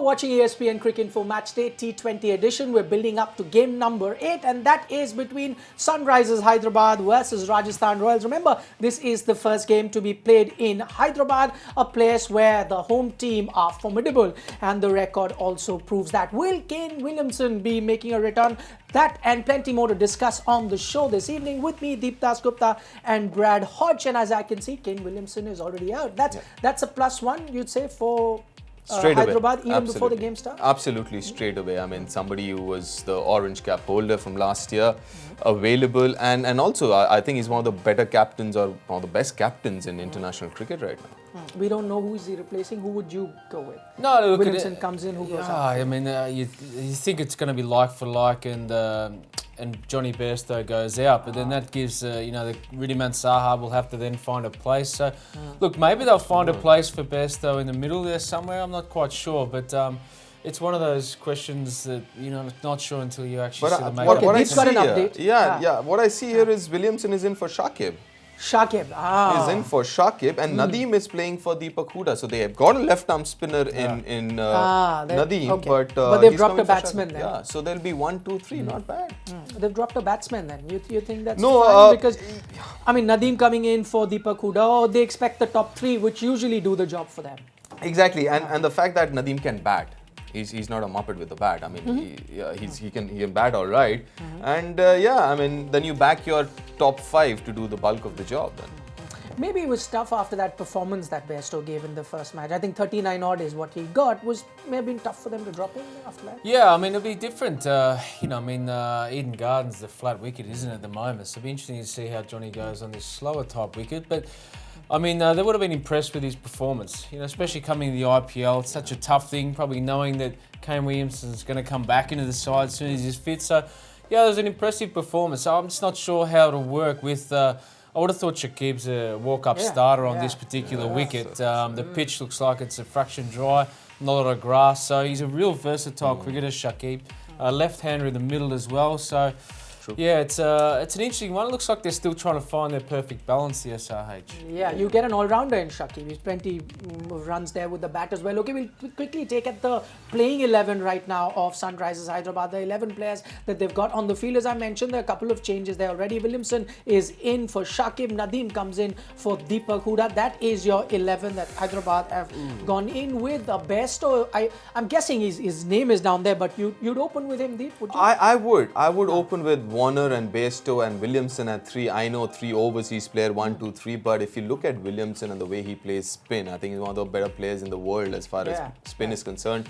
watching ESPN Cricinfo Matchday T20 edition. We're building up to game number 8, and that is between Sunrisers Hyderabad versus Rajasthan Royals. Remember, this is the first game to be played in Hyderabad, a place where the home team are formidable, and the record also proves that. Will Kane Williamson be making a return? That and plenty more to discuss on the show this evening. With me, Deepdas Gupta and Brad Hodge. And as I can see, Kane Williamson is already out. That's a +1, you'd say, for Hyderabad, even before the game starts? Absolutely, straight away. I mean, somebody who was the orange cap holder from last year, available, and also I think he's one of the better captains, or one of the best captains in international cricket right now. We don't know who is he replacing. Who would you go with? No, look, Williamson comes in, who goes out? I mean, you think it's going to be like for like, and Johnny Bairstow goes out, but then that gives the Riddhiman Saha will have to then find a place. So, look, maybe they'll find a place for Bairstow in the middle there somewhere. I'm not quite sure, but it's one of those questions that not sure until you actually see the makeup. Okay, he's got an update. What I see here is Williamson is in for Shakib. Is in for Shakib, and Nadeem is playing for Deepak Hooda. So they have got a left-arm spinner in Nadeem, okay. but they've dropped a batsman then. Yeah, so there'll be 1, 2, 3, not bad. They've dropped a batsman then. You think that's fine? Because, I mean, Nadeem coming in for Deepak Hooda, they expect the top 3, which usually do the job for them. Exactly, and the fact that Nadeem can bat. He's not a muppet with the bat. I mean, he can bat all right. And I mean, then you back your top 5 to do the bulk of the job then. Maybe it was tough after that performance that Bairstow gave in the first match. I think 39 odd is what he got. May have been tough for them to drop him after that. Yeah, I mean, it'll be different. Eden Gardens, the flat wicket, isn't it, at the moment? So it'll be interesting to see how Johnny goes on this slower type wicket. But I mean, they would have been impressed with his performance, especially coming to the IPL. It's such a tough thing, probably knowing that Kane Williamson's going to come back into the side as soon as he's fit. So, yeah, it was an impressive performance. So I'm just not sure how it'll work with... I would have thought Shakib's a walk-up starter on this particular wicket. The pitch looks like it's a fraction dry, not a lot of grass. So he's a real versatile cricketer, Shakib. Left-hander in the middle as well. So... yeah, it's an interesting one. It looks like they're still trying to find their perfect balance, the SRH. Yeah, you get an all-rounder in Shakib. He's plenty of runs there with the bat as well. Okay, we'll quickly take at the playing 11 right now of Sunrisers Hyderabad. The 11 players that they've got on the field. As I mentioned, there are a couple of changes there already. Williamson is in for Shakib. Nadeem comes in for Deepak Hooda. That is your 11 that Hyderabad have gone in with. Bairstow, I'm guessing his name is down there, but you'd open with him, Deep, would you? I would open with Warner and Bairstow and Williamson at 3. I know 3 overseas player, 1, 2, 3. But if you look at Williamson and the way he plays spin, I think he's one of the better players in the world as far as spin is concerned.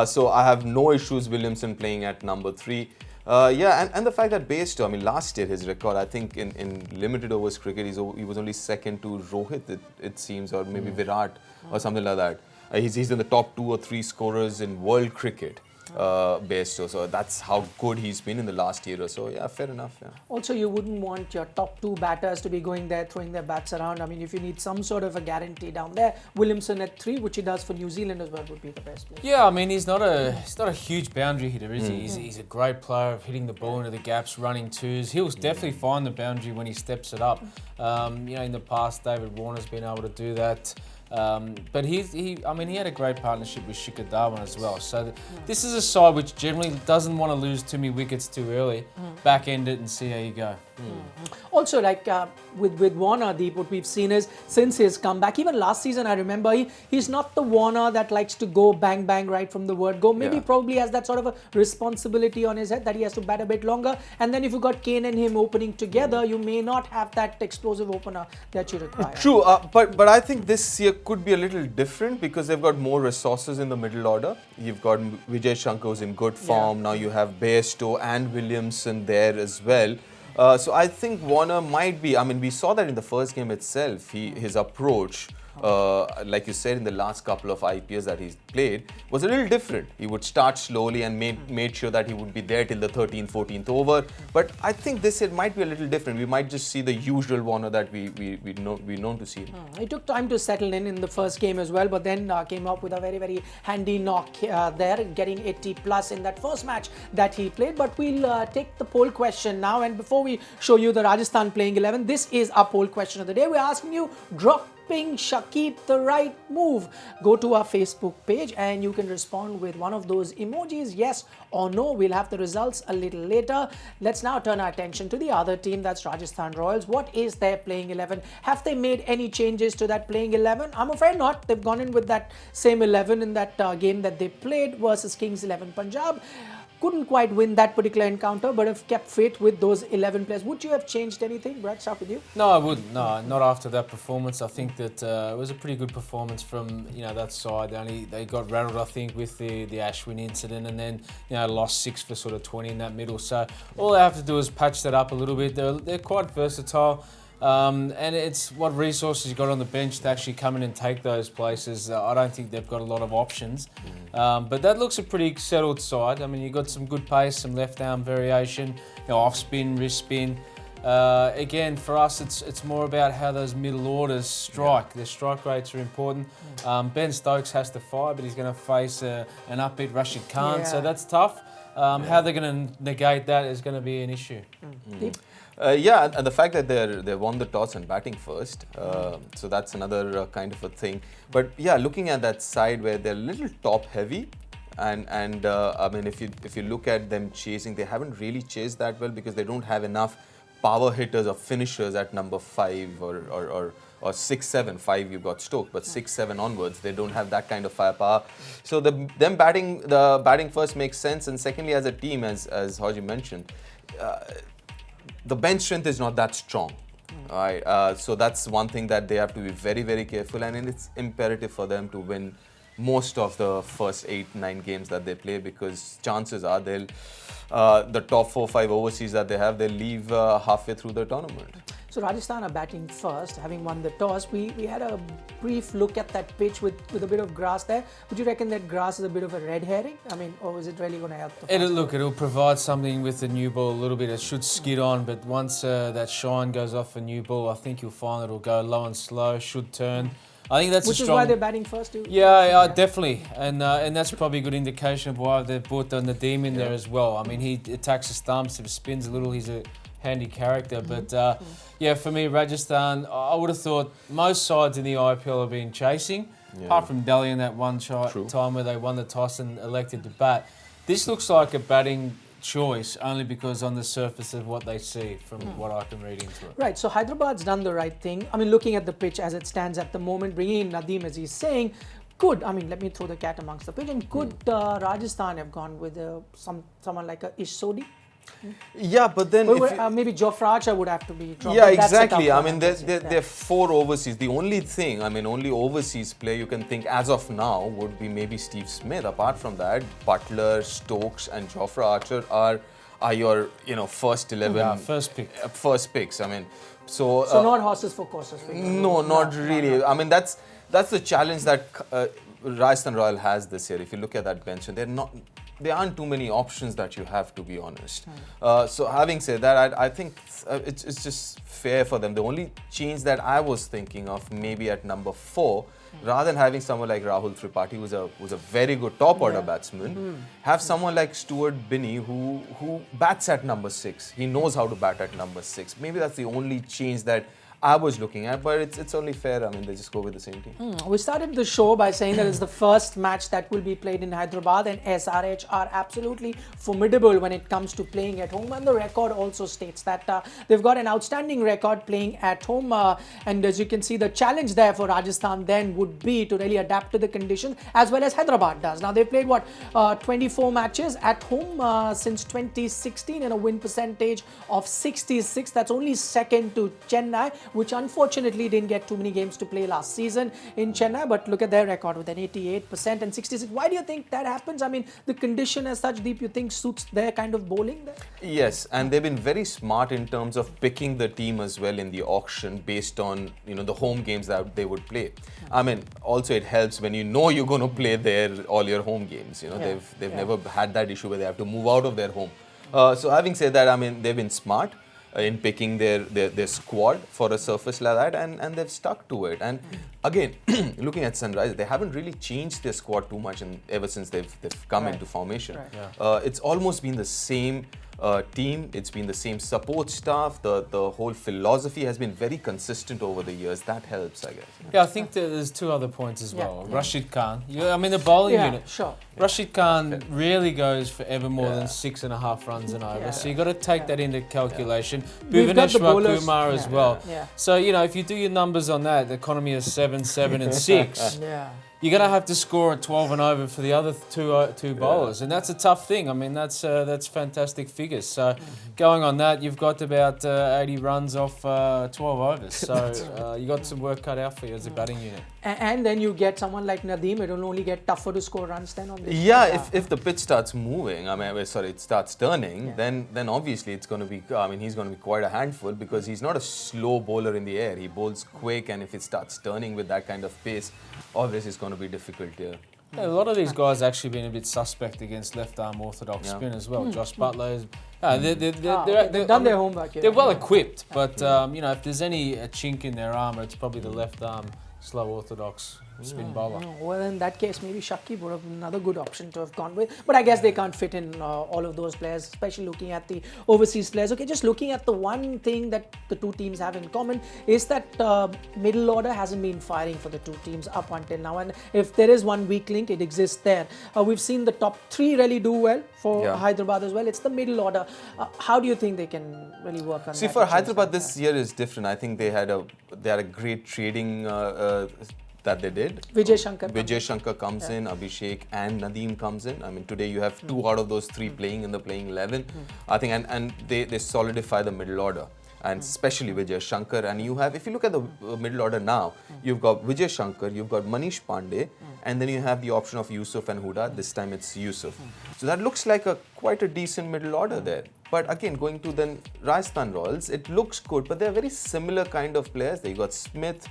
So I have no issues Williamson playing at number 3. And the fact that Bairstow, I mean, last year his record, I think in limited overs cricket, he was only second to Rohit, it seems, or maybe Virat or something like that. He's in the top 2 or 3 scorers in world cricket. Bairstow, so that's how good he's been in the last year or so. Yeah, fair enough. Yeah. Also, you wouldn't want your top 2 batters to be going there, throwing their bats around. I mean, if you need some sort of a guarantee down there, Williamson at 3, which he does for New Zealand as well, would be the best place. Yeah, I mean, he's not a huge boundary hitter, is he? He's a great player of hitting the ball into the gaps, running twos. He'll definitely find the boundary when he steps it up. In the past, David Warner's been able to do that. But he had a great partnership with Shikhar Dhawan as well. So this is a side which generally doesn't want to lose too many wickets too early. Back end it and see how you go. Also, like with Warner, Deep, what we've seen is since his comeback, even last season, I remember he's not the Warner that likes to go bang bang right from the word go. Maybe probably has that sort of a responsibility on his head that he has to bat a bit longer. And then if you got Kane and him opening together, you may not have that explosive opener that you require. True, but I think this year could be a little different because they've got more resources in the middle order. You've got Vijay Shankar's in good form. Now you have Bairstow and Williamson there as well. So I think Warner might be, I mean, we saw that in the first game itself, his approach, like you said in the last couple of IPLs that he's played, was a little different. He would start slowly and made sure that he would be there till the 13th, 14th over. But I think this year might be a little different. We might just see the usual Warner that we known to see. It took time to settle in the first game as well, but then came up with a very, very handy knock there, getting 80 plus in that first match that he played. But we'll take the poll question now. And before we show you the Rajasthan playing 11, this is our poll question of the day. We're asking you, drop keeping Shakib the right move? Go to our Facebook page and you can respond with one of those emojis, yes or no. We'll have the results a little later. Let's now turn our attention to the other team, that's Rajasthan Royals. What is their playing 11? Have they made any changes to that playing 11? I'm afraid not. They've gone in with that same 11 in that game that they played versus Kings 11 Punjab. Couldn't quite win that particular encounter, but have kept faith with those 11 players. Would you have changed anything? Brad, start with you. No, I wouldn't. No, not after that performance. I think that it was a pretty good performance from that side. They got rattled, I think, with the Ashwin incident, and then lost 6 for sort of 20 in that middle. So all they have to do is patch that up a little bit. They're quite versatile. And it's what resources you got on the bench to actually come in and take those places. I don't think they've got a lot of options. But that looks a pretty settled side. I mean, you've got some good pace, some left arm variation, off spin, wrist spin. Again, for us, it's more about how those middle orders strike. Their strike rates are important. Ben Stokes has to fire, but he's going to face an upbeat Rashid Khan, so that's tough. How they're going to negate that is going to be an issue. And the fact that they won the toss and batting first, so that's another kind of a thing. But yeah, looking at that side where they're a little top heavy, and I mean if you look at them chasing, they haven't really chased that well because they don't have enough power hitters or finishers at number 5 or 6, 7. 5 you've got Stokes, but 6, 7 onwards they don't have that kind of firepower. So the batting first makes sense, and secondly, as a team, as Haji mentioned, the bench strength is not that strong. Right? So that's one thing that they have to be very, very careful, and it's imperative for them to win most of the first 8-9 games that they play, because chances are they'll the top 4-5 overseas that they have, they'll leave halfway through the tournament. So Rajasthan are batting first, having won the toss. We had a brief look at that pitch with a bit of grass there. Would you reckon that grass is a bit of a red herring? I mean, or is it really going to help? It'll provide something with the new ball a little bit. It should skid on, but once that shine goes off a new ball, I think you'll find it'll go low and slow, should turn. I think that's Which is why they're batting first too. Yeah, definitely, and that's probably a good indication of why they've brought the Nadeem in there as well. I mean, he attacks the stumps, if he spins a little, he's a handy character. But for me, Rajasthan, I would have thought most sides in the IPL have been chasing, apart from Delhi in that one time where they won the toss and elected to bat. This looks like a batting choice only because on the surface of what they see from what I can read into it. Right, so Hyderabad's done the right thing. I mean, looking at the pitch as it stands at the moment, bringing in Nadeem, as he's saying, could, I mean, let me throw the cat amongst the pitch, and could Rajasthan have gone with someone like a Ish Sodhi? Yeah, but then maybe SRH would have to be dropped. Yeah, exactly. I mean, there are 4 overseas. The only thing, only overseas player you can think as of now would be maybe Steve Smith. Apart from that, Butler, Stokes, and Jofra Archer are your first 11, first picks. I mean, so not horses for courses. No, not really. No. I mean, that's the challenge that Rajasthan Royal has this year. If you look at that bench, and there aren't too many options that you have, to be honest. So having said that, I think it's just fair for them. The only change that I was thinking of, maybe at number 4, rather than having someone like Rahul Tripathi, who's a very good top order batsman, have someone like Stuart Binney who bats at number 6. He knows how to bat at number 6. Maybe that's the only change that I was looking at, but it's only fair. I mean, they just go with the same team. We started the show by saying that it's the first match that will be played in Hyderabad, and SRH are absolutely formidable when it comes to playing at home, and the record also states that they've got an outstanding record playing at home, and as you can see, the challenge there for Rajasthan then would be to really adapt to the conditions, as well as Hyderabad does. Now, they've played 24 matches at home since 2016 and a win percentage of 66. That's only second to Chennai, which unfortunately didn't get too many games to play last season in Chennai, but look at their record with an 88% and 66. Why do you think that happens? I mean, the condition as such, Deep, you think suits their kind of bowling there? Yes, and they've been very smart in terms of picking the team as well in the auction based on the home games that they would play. I mean, also it helps when you're going to play all your home games. They've never had that issue where they have to move out of their home. So having said that, I mean, they've been smart in picking their squad for a surface like that, and they've stuck to it. And again, looking at Sunrise, they haven't really changed their squad too much ever since they've come into formation. Right. It's almost been the same team. It's been the same support staff. The whole philosophy has been very consistent over the years. That helps, I guess. Yeah, I think that there's two other points as well. Yeah. Rashid Khan. I mean, the bowling Yeah, unit. sure. Rashid Khan rarely goes for ever more Yeah. than 6.5 runs and over. Yeah. So you got to take that into calculation. We've got the Bhuvaneshwar bowlers. Kumar as Yeah. well. Yeah. So, if you do your numbers on that, the economy is 7, 7 and 6. Yeah. You're going to have to score at 12 and over for the other two bowlers, and that's a tough thing. I mean, that's fantastic figures. So, going on that, you've got about 80 runs off 12 overs. So, you got some work cut out for you as a batting unit. And then you get someone like Nadeem. It will only get tougher to score runs then on this. Yeah, if the pitch starts moving, it starts turning, Yeah. then obviously it's going to be, he's going to be quite a handful because he's not a slow bowler in the air. He bowls quick, and if it starts turning with that kind of pace, obviously it's going to be difficult here. Yeah, a lot of these guys actually been a bit suspect against left-arm orthodox spin as well. Josh Butler, They've done their homework. They're well equipped, but if there's any chink in their armour, it's probably the left-arm slow orthodox spin bowler. Well, in that case, maybe Shakib would have been another good option to have gone with. But I guess they can't fit in all of those players, especially looking at the overseas players. Okay, just looking at the one thing that the two teams have in common is that middle order hasn't been firing for the two teams up until now. And if there is one weak link, it exists there. We've seen the top three really do well for Hyderabad as well. It's the middle order. How do you think they can really work on that? See, for Hyderabad, this year is different. I think they had a great trading that they did. Vijay Shankar. Vijay Shankar comes in, Abhishek and Nadeem comes in. I mean, today you have 2 out of those 3 playing in the playing 11. I think, and they solidify the middle order. And especially Vijay Shankar. And you have, if you look at the middle order now, you've got Vijay Shankar, you've got Manish Pandey, and then you have the option of Yusuf and Huda. This time it's Yusuf. So that looks like quite a decent middle order there. But again, going to the Rajasthan Royals, it looks good, but they're very similar kind of players. They got Smith,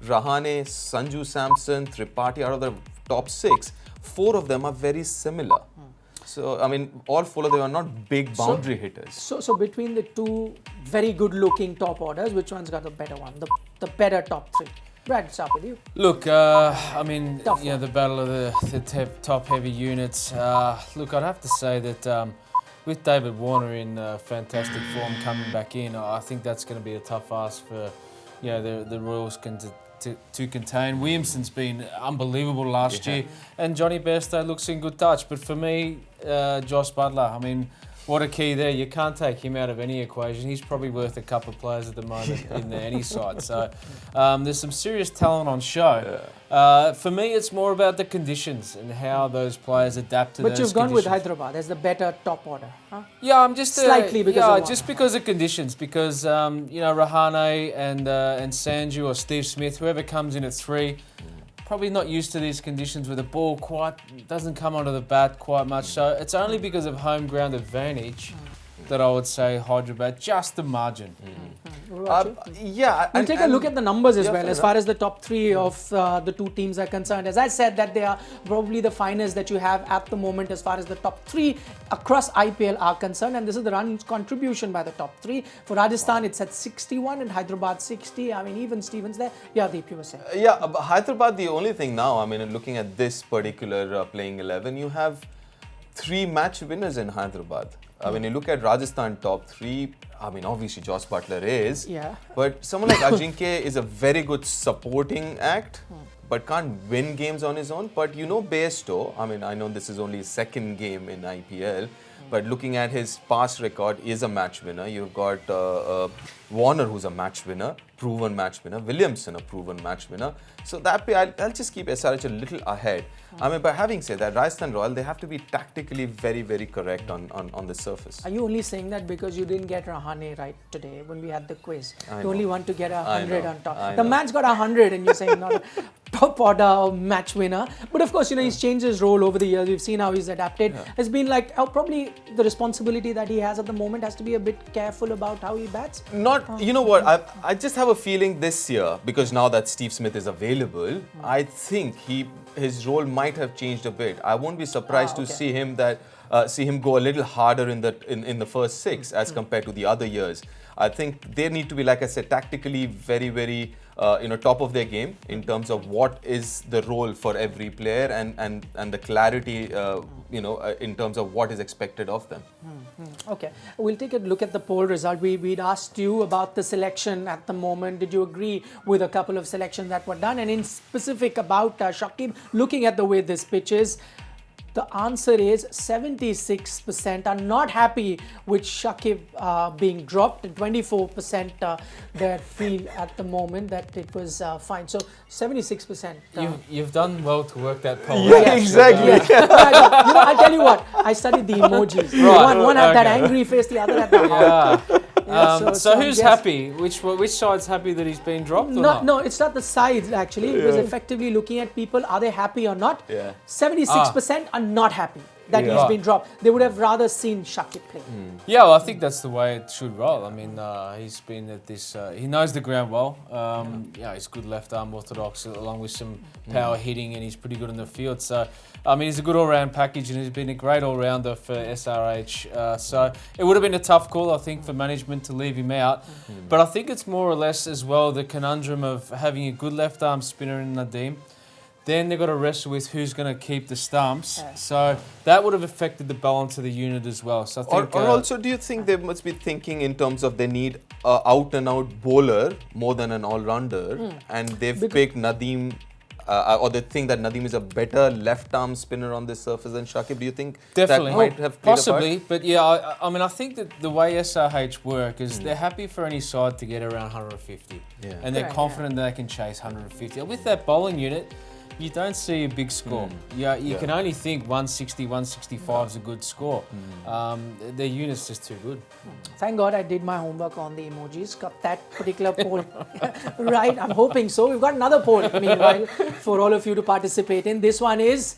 Rahane, Sanju Samson, Tripathi out of the top 6. 4 of them are very similar. So, I mean, all 4 of them are not big boundary hitters. So between the two very good-looking top orders, which one's got the better one? The better top 3? Brad, start with you. Look, I mean, Tough the battle of the top-heavy units. Look, I'd have to say that with David Warner in fantastic form coming back in, I think that's going to be a tough ask for the Royals to contain. Williamson's been unbelievable last year, and Johnny Bairstow looks in good touch. But for me, Josh Butler, I mean, what a key there. You can't take him out of any equation. He's probably worth a couple of players at the moment in any side. So there's some serious talent on show. For me, it's more about the conditions and how those players adapt to those conditions. But you've gone with Hyderabad as the better top order, huh? Yeah, I'm just slightly because of just because of conditions. Because Rahane and Sanju or Steve Smith, whoever comes in at 3, probably not used to these conditions where the ball doesn't come onto the bat quite much. So it's only because of home ground advantage that I would say Hyderabad, just the margin. We'll take a look at the numbers as well, as far as the top 3 of the two teams are concerned. As I said, that they are probably the finest that you have at the moment as far as the top 3 across IPL are concerned. And this is the run contribution by the top 3. For Rajasthan, it's at 61 and Hyderabad 60. I mean, even Stevens there. Yeah, Deep, you were saying. Hyderabad, the only thing now, I mean, looking at this particular playing 11, you have 3 match winners in Hyderabad. When you look at Rajasthan top 3, I mean, obviously Josh Butler is. Yeah. But someone like Ajinkya is a very good supporting act, but can't win games on his own. But Bairstow, I mean, I know this is only his 2nd game in IPL, but looking at his past record, is a match winner. You've got Warner, who's a match winner, proven match winner. Williamson, a proven match winner. So that way, I'll just keep SRH a little ahead. I mean, by having said that, Rajasthan Royal, they have to be tactically very, very correct on the surface. Are you only saying that because you didn't get Rahane right today when we had the quiz? I You only want to get 100 on top. I The know. man's got 100 and you're saying not a top order or match winner. But of course, he's changed his role over the years. We've seen how he's adapted. It's been like, probably the responsibility that he has at the moment has to be a bit careful about how he bats. You know what, I just have a feeling this year, because now that Steve Smith is available, I think his role might have changed a bit. I won't be surprised to see him that see him go a little harder in the first 6 as compared to the other years. I think they need to be, like I said, tactically very, very top of their game in terms of what is the role for every player and the clarity, in terms of what is expected of them. Okay, we'll take a look at the poll result. We'd asked you about the selection at the moment. Did you agree with a couple of selections that were done? And in specific about Shakib, looking at the way this pitch is, the answer is 76% are not happy with Shakib being dropped, and 24% they feel at the moment that it was fine. So 76%. You've done well to work that poll. Yeah, exactly. Yeah. I'll tell you what, I studied the emojis. Right, One had that okay. angry face, the other had the heart. Yeah. Yeah, so who's happy? Which side's happy that he's been dropped or not? No, it's not the sides actually. It was effectively looking at people, are they happy or not? Yeah. 76% are not happy that he's been dropped. They would have rather seen Shakib play. Yeah, well, I think that's the way it should roll. I mean, he's been at this. He knows the ground well. He's good left arm orthodox, along with some power hitting, and he's pretty good in the field. So, I mean, he's a good all-round package, and he's been a great all-rounder for SRH. So it would have been a tough call, I think, for management to leave him out. But I think it's more or less as well the conundrum of having a good left arm spinner in Nadeem. Then they've got to wrestle with who's going to keep the stumps. So that would have affected the balance of the unit as well. So I think, or also, do you think they must be thinking in terms of they need an out-and-out bowler more than an all-rounder, and they've picked Nadeem, or they think that Nadeem is a better left-arm spinner on this surface than Shakib? Do you think definitely that might have played possibly? a part? But yeah, I mean, I think that the way SRH work is they're happy for any side to get around 150, and they're confident they can chase 150. With that bowling unit, you don't see a big score. You can only think 160, 165 is a good score. Their unit's just too good. Thank God I did my homework on the emojis, got that particular poll right. I'm hoping so. We've got another poll, meanwhile, for all of you to participate in. This one is,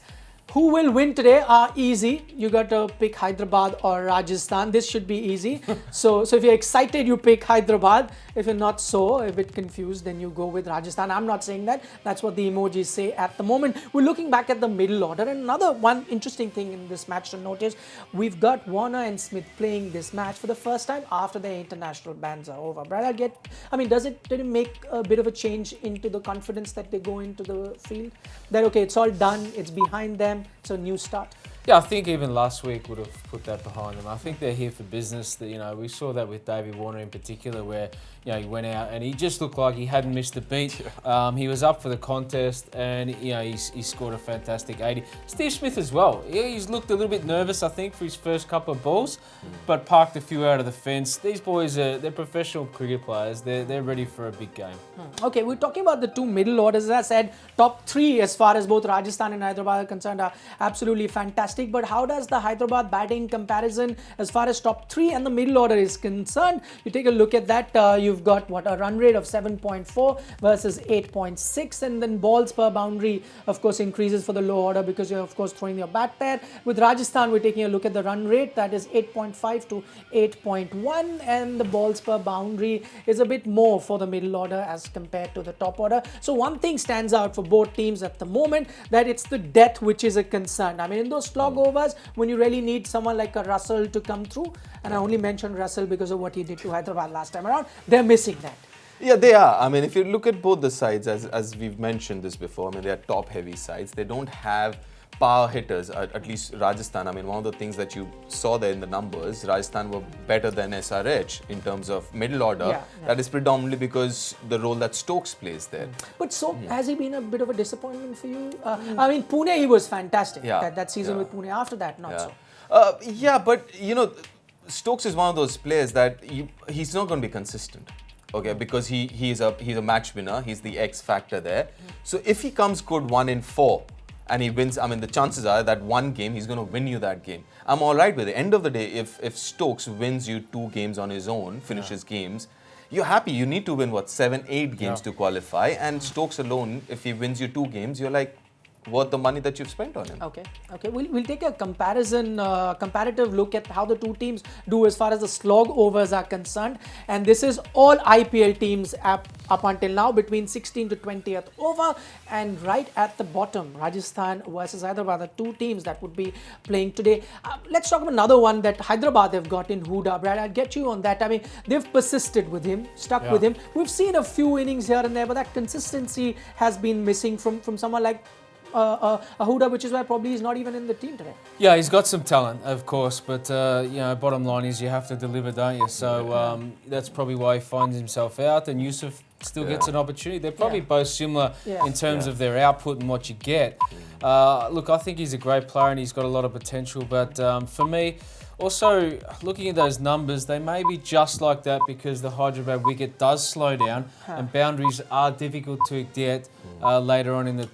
who will win today? Easy. You got to pick Hyderabad or Rajasthan. This should be easy. So if you're excited, you pick Hyderabad. If you're not a bit confused, then you go with Rajasthan. I'm not saying that. That's what the emojis say at the moment. We're looking back at the middle order. And another one interesting thing in this match to notice, we've got Warner and Smith playing this match for the first time after their international bans are over. Brad, did it make a bit of a change into the confidence that they go into the field? That, okay, it's all done, it's behind them, it's a new start. Yeah, I think even last week would have put that behind them. I think they're here for business. That, we saw that with David Warner in particular, where he went out and he just looked like he hadn't missed a beat. He was up for the contest, and he scored a fantastic 80. Steve Smith as well. He's looked a little bit nervous, I think, for his first couple of balls, but parked a few out of the fence. These boys they're professional cricket players. They're ready for a big game. Okay, we're talking about the two middle orders. As I said, top three as far as both Rajasthan and Hyderabad are concerned are absolutely fantastic. But how does the Hyderabad batting comparison as far as top three and the middle order is concerned? You take a look at that. You've got a run rate of 7.4 versus 8.6, and then balls per boundary, of course, increases for the low order because you're, of course, throwing your bat there. With Rajasthan, we're taking a look at the run rate, that is 8.5 to 8.1, and the balls per boundary is a bit more for the middle order as compared to the top order. So one thing stands out for both teams at the moment, that it's the depth which is a concern. I mean, in those slog overs, when you really need someone like a Russell to come through, and I only mentioned Russell because of what he did to Hyderabad last time around, they're missing that. Yeah, they are. I mean, if you look at both the sides, as we've mentioned this before, I mean, they are top-heavy sides. They don't have power hitters, at least Rajasthan. I mean, one of the things that you saw there in the numbers, Rajasthan were better than SRH in terms of middle order. That is predominantly because the role that Stokes plays there. But has he been a bit of a disappointment for you? I mean, Pune, he was fantastic. That season with Pune. After that, not so. But Stokes is one of those players that he's not going to be consistent. Okay, because he's a match winner. He's the X factor there. So if he comes good 1 in 4 and he wins, I mean, the chances are that one game he's going to win you that game. I'm all right with it. End of the day, if Stokes wins you 2 games on his own, finishes games, you're happy. You need to win 7, 8 games to qualify. And Stokes alone, if he wins you 2 games, you're like, worth the money that you've spent on him. Okay. We'll take a comparative look at how the two teams do as far as the slog overs are concerned. And this is all IPL teams up until now between 16 to 20th over. And right at the bottom, Rajasthan versus Hyderabad, the two teams that would be playing today. Let's talk about another one that Hyderabad have got in Huda. Brad, I'll get you on that. I mean, they've persisted with him, stuck with him. We've seen a few innings here and there, but that consistency has been missing from someone like Huda, which is why probably he's not even in the team today. Yeah, he's got some talent, of course, but bottom line is you have to deliver, don't you? So that's probably why he finds himself out, and Yusuf still gets an opportunity. They're probably both similar in terms of their output and what you get. Look, I think he's a great player and he's got a lot of potential, but for me, also, looking at those numbers, they may be just like that because the Hyderabad wicket does slow down and boundaries are difficult to get later on in the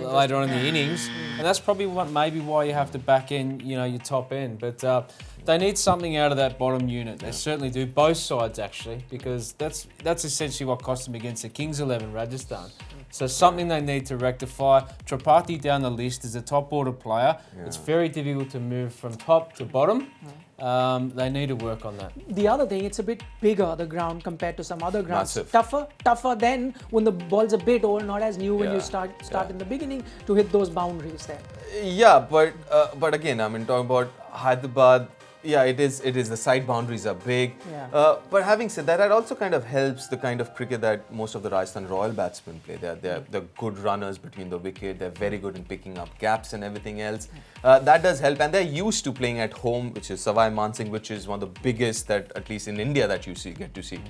later on in the innings, and that's probably maybe why you have to back end, your top end. But they need something out of that bottom unit. They certainly do, both sides actually, because that's essentially what cost them against the Kings 11 Rajasthan. So something they need to rectify. Tripathi down the list is a top order player. It's very difficult to move from top to bottom. They need to work on that. The other thing, it's a bit bigger, the ground, compared to some other grounds. Massive. Tougher then when the ball's a bit old, not as new when you start in the beginning to hit those boundaries there. Yeah, but again, I mean, talking about Hyderabad, it is. The side boundaries are big. But having said that, that also kind of helps the kind of cricket that most of the Rajasthan Royal batsmen play. They're good runners between the wicket. They're very good in picking up gaps and everything else. That does help, and they're used to playing at home, which is Savai Mansingh, which is one of the biggest that, at least in India, that you get to see.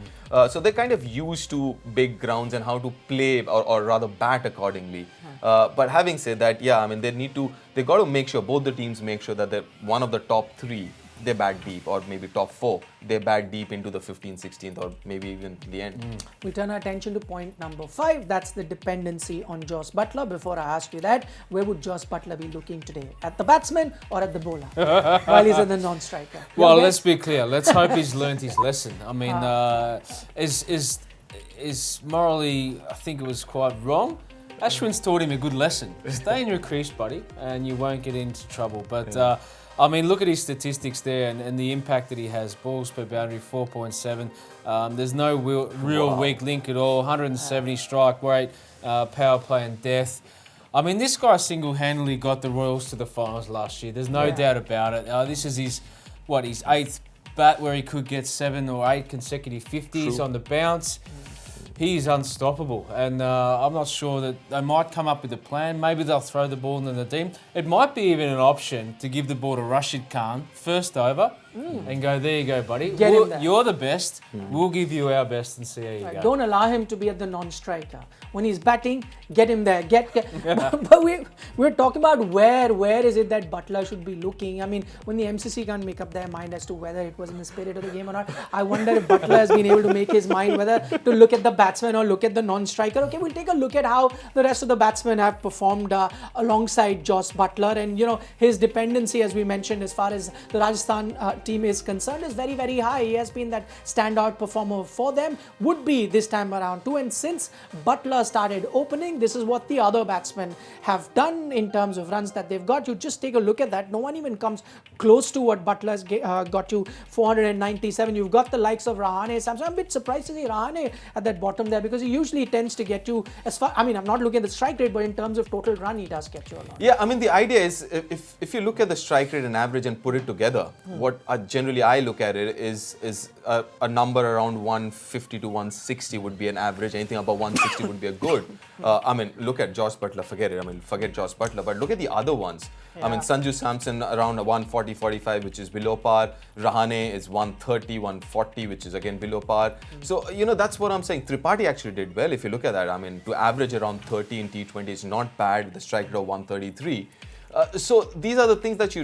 So they're kind of used to big grounds and how to play or rather bat accordingly. But having said that, I mean, they got to make sure, both the teams make sure that they're one of the top three. They bat deep, or maybe top four. They bat deep into the 15th, 16th, or maybe even the end. We turn our attention to point number 5. That's the dependency on Jos Butler. Before I ask you that, where would Jos Butler be looking today? At the batsman or at the bowler? While he's in the non-striker. Well, let's be clear. Let's hope he's learnt his lesson. I mean, is morally, I think it was quite wrong. Ashwin's taught him a good lesson. Stay in your crease, buddy, and you won't get into trouble. But I mean, look at his statistics there and the impact that he has. Balls per boundary, 4.7. There's no real weak link at all. 170 strike rate, power play and death. I mean, this guy single-handedly got the Royals to the finals last year. There's no doubt about it. This is his 8th bat where he could get 7 or 8 consecutive 50s on the bounce. He's unstoppable, and I'm not sure that they might come up with a plan. Maybe they'll throw the ball in the team. It might be even an option to give the ball to Rashid Khan first over and go, there you go, buddy. You're the best. We'll give you our best and see how you go. Don't allow him to be at the non-striker. When he's batting, get him there. But we're talking about where is it that Butler should be looking. I mean, when the MCC can't make up their mind as to whether it was in the spirit of the game or not, I wonder if Butler has been able to make his mind whether to look at the batsman or look at the non-striker. Okay, we'll take a look at how the rest of the batsmen have performed alongside Jos Butler, and his dependency, as we mentioned, as far as the Rajasthan team is concerned, is very, very high. He has been that standout performer for them, would be this time around too. And since Butler started opening, this is what the other batsmen have done in terms of runs that they've got. You just take a look at that. No one even comes close to what Butler's got to 497. You've got the likes of Rahane. So I'm a bit surprised to see Rahane at that bottom there, because he usually tends to get you as far. I mean, I'm not looking at the strike rate, but in terms of total run, he does get you a lot. Yeah, I mean, the idea is if you look at the strike rate and average and put it together, what generally I look at it is a number around 150 to 160 would be an average. Anything above 160 would be a good. I mean, look at Jos Butler, forget it. I mean, forget Jos Butler, but look at the other ones. I mean, Sanju Samson around 140, 45, which is below par. Rahane is 130, 140, which is again below par. So, that's what I'm saying. Tripathi actually did well. If you look at that, I mean, to average around 30 in T20 is not bad. The strike rate of 133. So these are the things that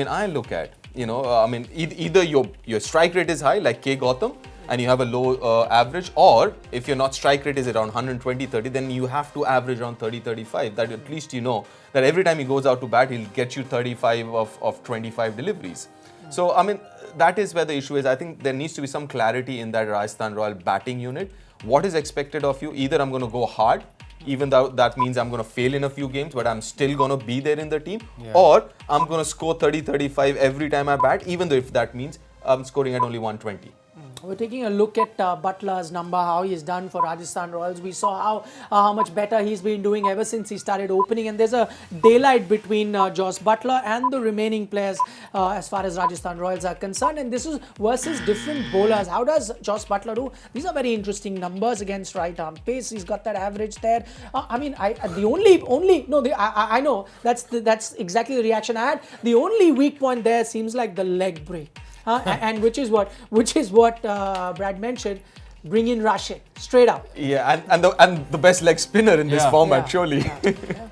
I look at. Either your strike rate is high, like K. Gautam, and you have a low average, or if your not strike rate is around 120, 30, then you have to average around 30, 35. That at least that every time he goes out to bat, he'll get you 35 of 25 deliveries. So, I mean, that is where the issue is. I think there needs to be some clarity in that Rajasthan Royal batting unit. What is expected of you? Either I'm going to go hard even though that means I'm going to fail in a few games, but I'm still going to be there in the team. Yeah. Or I'm going to score 30, 35 every time I bat, even though if that means I'm scoring at only 120. We're taking a look at Butler's number, how he's done for Rajasthan Royals. We saw how much better he's been doing ever since he started opening, and there's a daylight between Jos Butler and the remaining players as far as Rajasthan Royals are concerned, and this is versus different bowlers. How does Jos Butler do? These are very interesting numbers against right arm pace. He's got that average there. I know that's exactly the reaction I had. The only weak point there seems like the leg break. And which is what Brad mentioned. Bring in Rashid straight up. Yeah, and the best leg spinner in this format, surely.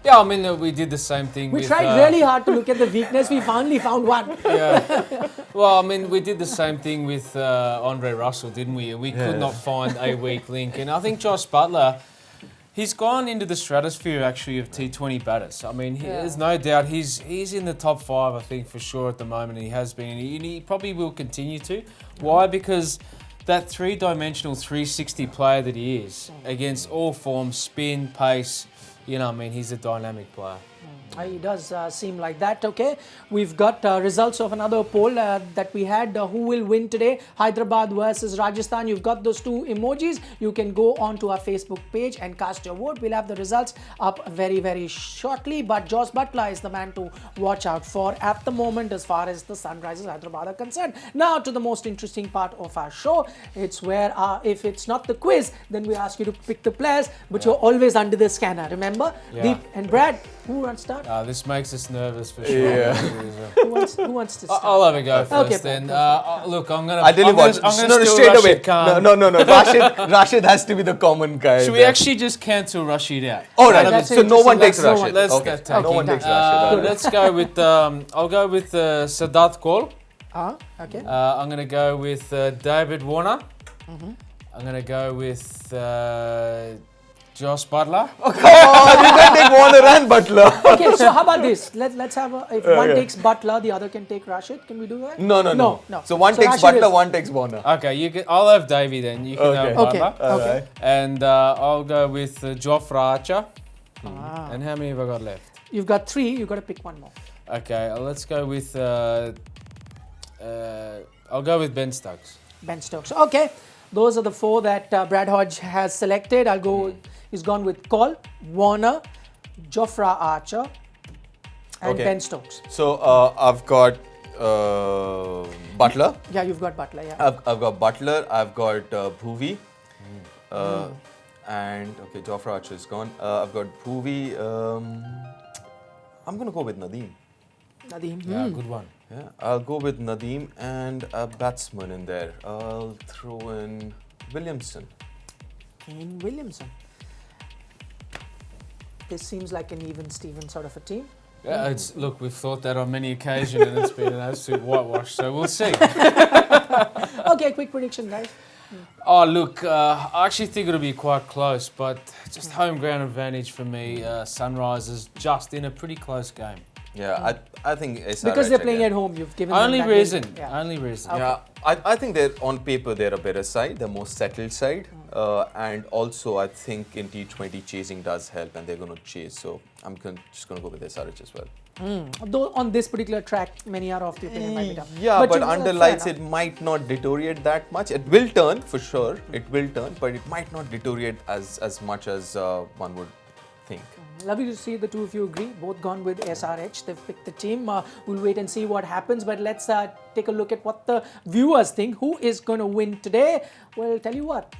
Yeah, I mean, we did the same thing. We tried really hard to look at the weakness. We finally found one. Yeah. Well, I mean, we did the same thing with Andre Russell, didn't we? We could not find a weak link, and I think Jos Butler. He's gone into the stratosphere, actually, of T20 batters. I mean, there's no doubt he's in the top 5, I think, for sure at the moment. He has been, and he probably will continue to. Why? Because that three-dimensional 360 player that he is, against all forms, spin, pace, I mean, he's a dynamic player. He does seem like that. Okay, we've got results of another poll that we had. Who will win today? Hyderabad versus Rajasthan. You've got those two emojis. You can go on to our Facebook page and cast your vote. We'll have the results up very, very shortly. But Jos Butler is the man to watch out for at the moment as far as the Sunrisers Hyderabad are concerned. Now to the most interesting part of our show. It's where if it's not the quiz, then we ask you to pick the players, but you're always under the scanner. Remember? Yeah. Deep and Brad, who wants to start? This makes us nervous for sure. Yeah. Who wants to start? I'll have a go first Okay, then. Paul. Look, I'm going I tell you what, straight away. No. Rashid has to be the common guy. Should we actually just cancel Rashid out? All right, That's so no one takes interesting. Rashid. Let's take No one him. takes Rashid. Let's go with, I'll go with Sadat Kaul. Okay. I'm going to go with David Warner. I'm going to go with Jos Butler. Oh, come on, you can take Warner and Butler. Okay, so how about this? Let's have if one takes Butler, the other can take Rashid. Can we do that? No. So one takes Rashid Butler, is- one takes Warner. Okay, I'll have Davey then. You can have Okay. Butler. Okay. And I'll go with SRH. And how many have I got left? You've got 3. You've got to pick one more. Okay, let's go with. I'll go with Ben Stokes. Ben Stokes. Okay, those are the 4 that Brad Hodge has selected. I'll go. He's gone with Kaul, Warner, SRH, and Ben Stokes. So I've got Butler. Yeah, you've got Butler. Yeah. I've got Butler. I've got Bhuvi. And okay, SRH is gone. I've got Bhuvi. I'm gonna go with Nadeem. Nadeem. Yeah, good one. Yeah, I'll go with Nadeem and a batsman in there. I'll throw in Williamson. Kane Williamson. This seems like an even Steven sort of a team. Yeah, look, we've thought that on many occasions and it's been an absolute whitewash, so we'll see. Okay, quick prediction, guys. Oh, look, I actually think it'll be quite close, but just home ground advantage for me. Sunrisers just in a pretty close game. Yeah, I think SRH Because they're playing again. at home, you've given Only them that reason. reason. Yeah. Only reason. Okay. Yeah, I think they're on paper they're a better side, the more settled side, and also I think in T20 chasing does help, and they're going to chase. So I'm just going to go with SRH as well. Though on this particular track, many are of the opinion might be tough. Yeah, but you know, under fair lights enough. it might not deteriorate that much. It will turn for sure. It will turn, but it might not deteriorate as much as one would think. Lovely to see the two of you agree. Both gone with SRH. They've picked the team. We'll wait and see what happens. But let's take a look at what the viewers think. Who is going to win today? Well, tell you what.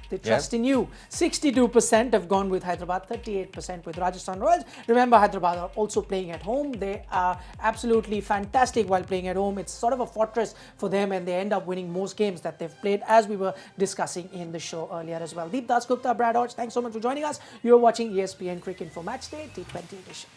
They trust in you. 62% have gone with Hyderabad, 38% with Rajasthan Royals. Remember, Hyderabad are also playing at home. They are absolutely fantastic while playing at home. It's sort of a fortress for them, and they end up winning most games that they've played, as we were discussing in the show earlier as well. Deep Das Gupta, Brad Hodge, thanks so much for joining us. You're watching ESPN Cricinfo Matchday T20 edition.